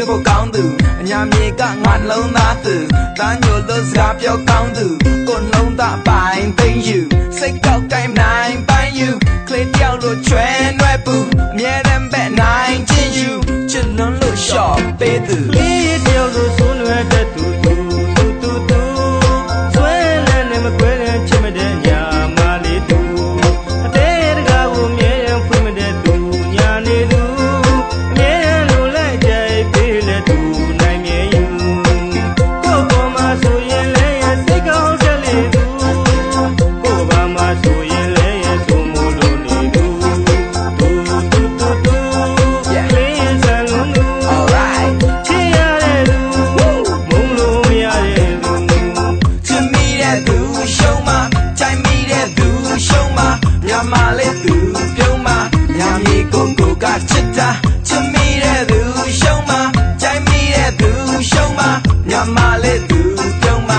ချစ်ဖို့ကောင်းသူအညာမြေကငါလုံးသားသူတန်းညိုလို့စကားပြောကောင်းသူကိုယ်လုံးသားပိုင်သိမ့်ယူစိတ်ကောက်တိုင်းနိုင်ပိုင်ယူကလေးတယောက်လိုချွဲနွယ်ပူအမြဲတမ်းပဲနိုင်ချင်းယူချစ်လွန်းလို့ရှော့ပေးသူလေးတယောက်လိုဆိုးနွယ်တတ်သူဆွဲလန်းနေမကွဲတဲ့ချစ်မတဲ့ညာမလေးသူအတဲတကားကိုမြဲရန်ဖွင့်မတဲ့သူညာနေသူအမြဲလိုလိုက်ကြိုက်ပေးလေသူနိုင်မြဲယူကိုယ်ပေါ်မှာဆိုရင်လည်းရစိတ်ကောင်းချက်လေးသူကိုယ်ဘာမှာဆိုရင်လည်းရဆိုမို့လို့နေသူလေးစံလုံးသူချစ်ရတဲ့သူမုန်းလို့မရတဲ့သူချစ်မိတဲ့သူရှုံးမကြိုက်မိတဲ့သူရှုံးမညမလေးသူပြုံးမညမြေကိုကချစ်တာချစ်မိတဲ့သူရှုံးမကြိုက်မိတဲ့သူရှုံးမညမလေးသူပြုံးမ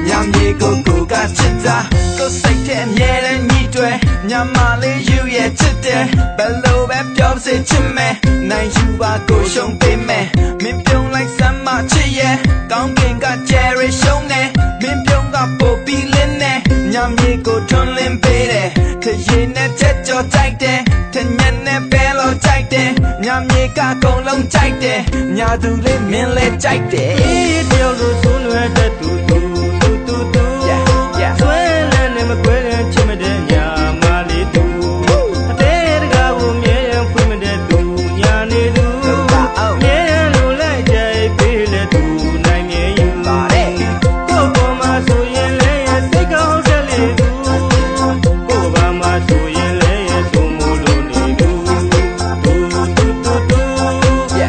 ညမြေကိုကချစ်တာကိုစိတ်ထဲအမြဲတမ်းညှိတွဲညမလေးယူရဲ့ချစ်တယ်ဘယ်လိုပဲပြောစေချစ်မယ်နိုင်ယူပါကိုရှုံးပေးမယ်မင်းပြုံးလိုက်စမ်းမချစ်ရဲ့ကောင်းကင်ကဂျယ်ရီရှုံးတယ်မင်းပြုံးကပို့ပြီးလင်းတယ်ညမြေကိုထွန်းလင်းပေးတယ်ခရင်နဲ့ချက်ကြောကြိုက်တယ်ထညက်နဲ့ပဲလို့ကြိုက်တယ်ညမြေကကုန်လုံးကြိုက်တယ်ညသူလေးမင်းလည်းကြိုက်တယ်လေးတယောက်လိုဆိုးနွယ်တတ်သူဆွဲလန်းနေမကွဲတဲ့ချစ်မတဲ့ညာမလေးသူအတဲတကားကိုမြဲရန်ဖွင့်မတဲ့သူညာနေသူမြဲလိုလိုက်ကြိုက်ပေးလေသူနိုင်မြဲယူကိုယ်ပေါ်မှာဆိုရင်လည်းရစိတ်ကောင်းချက်လေးသူကိုယ်ဘာမှာဆိုရင်လည်းရဆိုမို့လို့နေသူ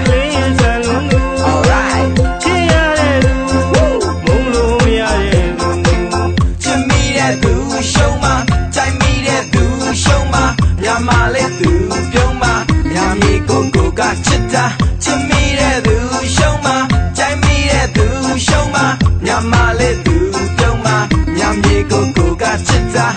လေးစံလုံးသူချစ်ရတဲ့သူမုန်းလို့မရတဲ့သူချစ်မိတဲ့သူရှုံးမကြိုက်မိတဲ့သူရှုံးမညမလေးသူပြုံးမညမြေကိုကချစ်တာချစ်မိတဲ့သူရှုံးမကြိုက်မိတဲ့သူရှုံးမညမလေးသူပြုံးမညမြေကိုကချစ်တာ